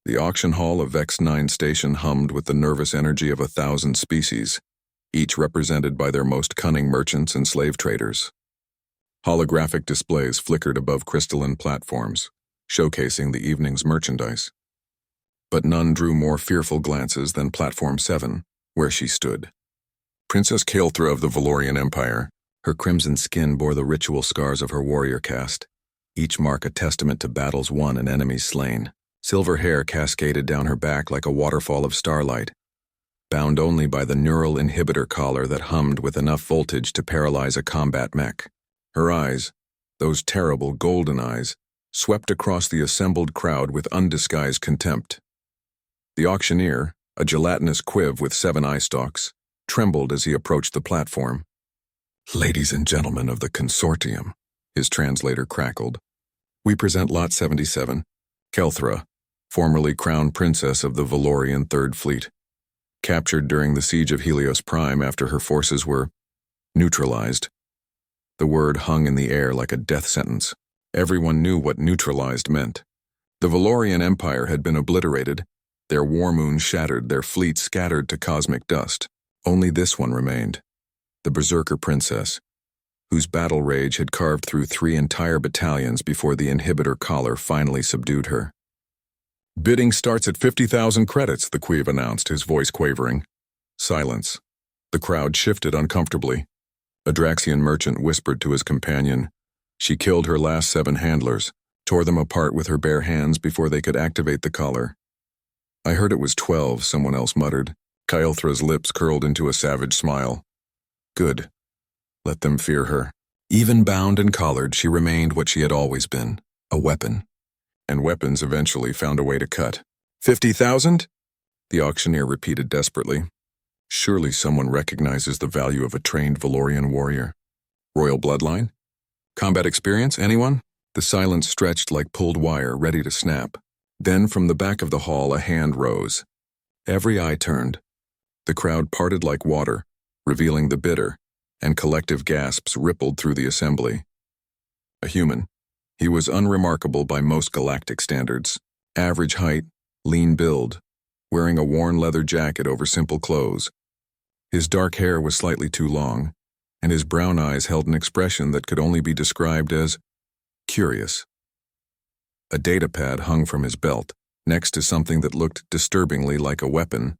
The auction hall of X9 Station hummed with the nervous energy of 1,000 species, each represented by their most cunning merchants and slave traders. Holographic displays flickered above crystalline platforms, showcasing the evening's merchandise. But none drew more fearful glances than Platform 7, where she stood. Princess Kael'thra of the Valorian Empire. Her crimson skin bore the ritual scars of her warrior caste, each mark a testament to battles won and enemies slain. Silver hair cascaded down her back like a waterfall of starlight, bound only by the neural inhibitor collar that hummed with enough voltage to paralyze a combat mech. Her eyes, those terrible golden eyes, swept across the assembled crowd with undisguised contempt. The auctioneer, a gelatinous quiv with 7 eye stalks, trembled as he approached the platform. "Ladies and gentlemen of the consortium," his translator crackled, "we present Lot 77, Kael'thra, formerly Crown Princess of the Valorian Third Fleet, captured during the siege of Helios Prime after her forces were neutralized." The word hung in the air like a death sentence. Everyone knew what neutralized meant. The Valorian Empire had been obliterated, their war moon shattered, their fleet scattered to cosmic dust. Only this one remained, the Berserker Princess, whose battle rage had carved through 3 entire battalions before the inhibitor collar finally subdued her. "Bidding starts at 50,000 credits, the Queeve announced, his voice quavering. Silence. The crowd shifted uncomfortably. A Draxian merchant whispered to his companion. She killed her last 7 handlers, tore them apart with her bare hands before they could activate the collar. "I heard it was 12, someone else muttered. Kael'thra's lips curled into a savage smile. Good. Let them fear her. Even bound and collared, she remained what she had always been, a weapon. And weapons eventually found a way to cut. 50,000? The auctioneer repeated desperately. Surely someone recognizes the value of a trained Valorian warrior. Royal bloodline? Combat experience, anyone? The silence stretched like pulled wire, ready to snap. Then from the back of the hall a hand rose. Every eye turned. The crowd parted like water, revealing the bidder, and collective gasps rippled through the assembly. A human. He was unremarkable by most galactic standards. Average height, lean build, wearing a worn leather jacket over simple clothes. His dark hair was slightly too long, and his brown eyes held an expression that could only be described as curious. A datapad hung from his belt, next to something that looked disturbingly like a weapon,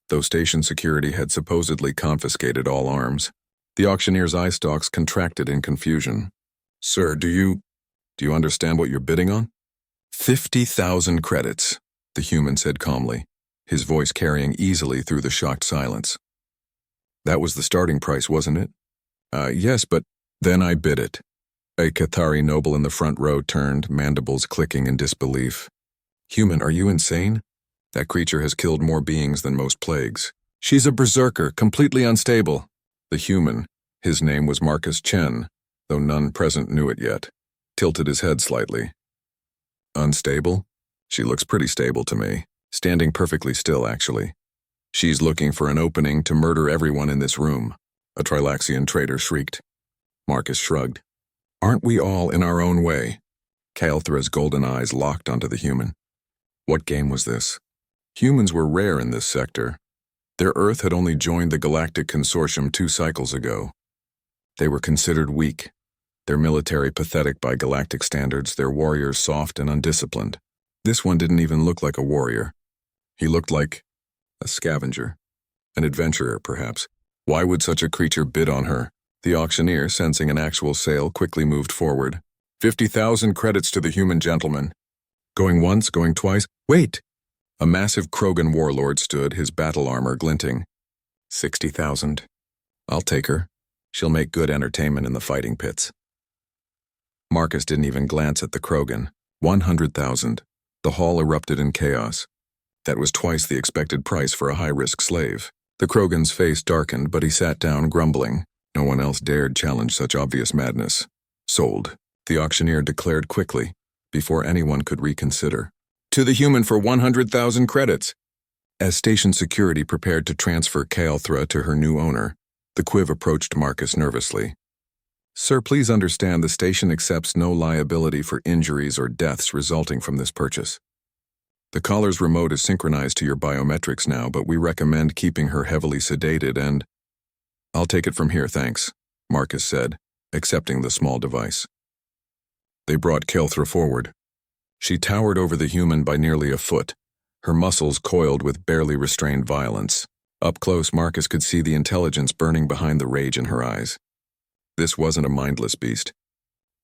though station security had supposedly confiscated all arms. The auctioneer's eye stalks contracted in confusion. Sir, do you understand what you're bidding on? 50,000 credits, the human said calmly, his voice carrying easily through the shocked silence. That was the starting price, wasn't it? Yes, but then I bid it. A Cathari noble in the front row turned, mandibles clicking in disbelief. Human, are you insane? That creature has killed more beings than most plagues. She's a berserker, completely unstable. The human, his name was Marcus Chen, though none present knew it yet, tilted his head slightly. Unstable? She looks pretty stable to me, standing perfectly still, actually. She's looking for an opening to murder everyone in this room, a Trilaxian traitor shrieked. Marcus shrugged. Aren't we all in our own way? Kael'thra's golden eyes locked onto the human. What game was this? Humans were rare in this sector. Their Earth had only joined the Galactic Consortium 2 cycles ago. They were considered weak, their military pathetic by galactic standards, their warriors soft and undisciplined. This one didn't even look like a warrior. He looked like a scavenger, an adventurer, perhaps. Why would such a creature bid on her? The auctioneer, sensing an actual sale, quickly moved forward. 50,000 credits to the human gentleman. Going once, going twice. Wait! A massive Krogan warlord stood, his battle armor glinting. 60,000. I'll take her. She'll make good entertainment in the fighting pits. Marcus didn't even glance at the Krogan. 100,000. The hall erupted in chaos. That was twice the expected price for a high-risk slave. The Krogan's face darkened, but he sat down, grumbling. No one else dared challenge such obvious madness. Sold, the auctioneer declared quickly, before anyone could reconsider. To the human for 100,000 credits. As station security prepared to transfer Kael'thra to her new owner, the Quiv approached Marcus nervously. Sir, please understand the station accepts no liability for injuries or deaths resulting from this purchase. The collar's remote is synchronized to your biometrics now, but we recommend keeping her heavily sedated and— I'll take it from here, thanks, Marcus said, accepting the small device. They brought Kelthra forward. She towered over the human by nearly a foot, her muscles coiled with barely restrained violence. Up close, Marcus could see the intelligence burning behind the rage in her eyes. This wasn't a mindless beast.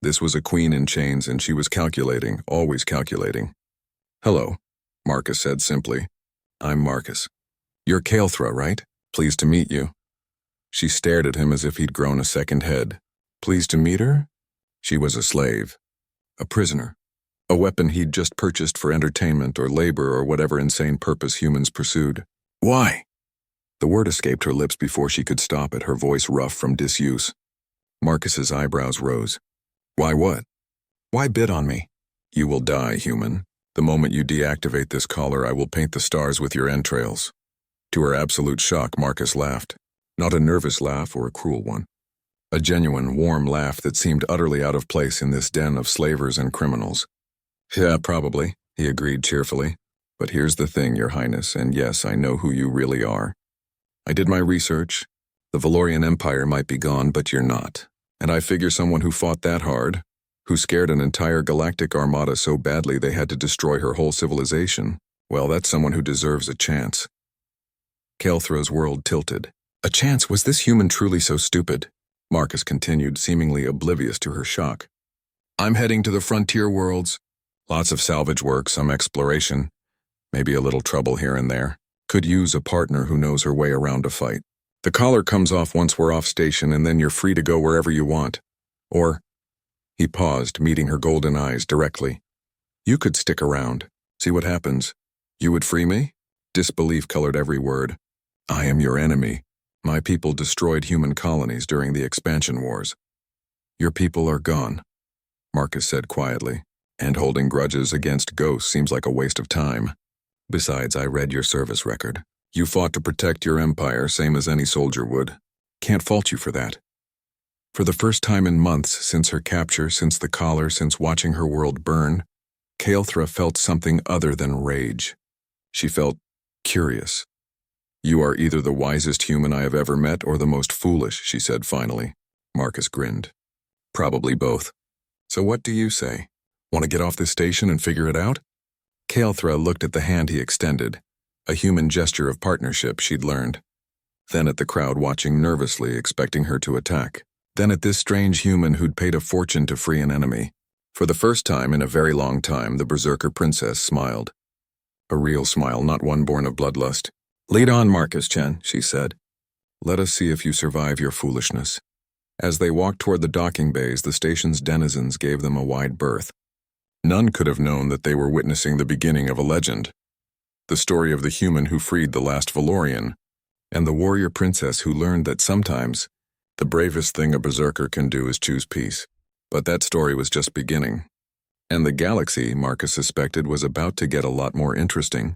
This was a queen in chains, and she was calculating, always calculating. Hello, Marcus said simply. I'm Marcus. You're Kelthra, right? Pleased to meet you. She stared at him as if he'd grown a second head. Pleased to meet her? She was a slave. A prisoner. A weapon he'd just purchased for entertainment or labor or whatever insane purpose humans pursued. Why? The word escaped her lips before she could stop it, her voice rough from disuse. Marcus's eyebrows rose. Why what? Why bid on me? You will die, human. The moment you deactivate this collar, I will paint the stars with your entrails. To her absolute shock, Marcus laughed. Not a nervous laugh or a cruel one. A genuine, warm laugh that seemed utterly out of place in this den of slavers and criminals. Yeah, probably, he agreed cheerfully. But here's the thing, Your Highness, and yes, I know who you really are. I did my research. The Valorian Empire might be gone, but you're not. And I figure someone who fought that hard, who scared an entire galactic armada so badly they had to destroy her whole civilization, well, that's someone who deserves a chance. Kelthra's world tilted. A chance? Was this human truly so stupid? Marcus continued, seemingly oblivious to her shock. I'm heading to the frontier worlds. Lots of salvage work, some exploration. Maybe a little trouble here and there. Could use a partner who knows her way around a fight. The collar comes off once we're off station, and then you're free to go wherever you want. Or— He paused, meeting her golden eyes directly. You could stick around. See what happens. You would free me? Disbelief colored every word. I am your enemy. My people destroyed human colonies during the expansion wars. Your people are gone, Marcus said quietly, and holding grudges against ghosts seems like a waste of time. Besides, I read your service record. You fought to protect your empire, same as any soldier would. Can't fault you for that. For the first time in months, since her capture, since the collar, since watching her world burn, Kelthra felt something other than rage. She felt curious. You are either the wisest human I have ever met or the most foolish, she said finally. Marcus grinned. Probably both. So what do you say? Want to get off this station and figure it out? Kelthra looked at the hand he extended, a human gesture of partnership she'd learned. Then at the crowd watching nervously, expecting her to attack. Then at this strange human who'd paid a fortune to free an enemy. For the first time in a very long time, the Berserker princess smiled. A real smile, not one born of bloodlust. Lead on, Marcus Chen, she said. Let us see if you survive your foolishness. As they walked toward the docking bays, the station's denizens gave them a wide berth. None could have known that they were witnessing the beginning of a legend. The story of the human who freed the last Valorian, and the warrior princess who learned that sometimes the bravest thing a berserker can do is choose peace. But that story was just beginning. And the galaxy, Marcus suspected, was about to get a lot more interesting.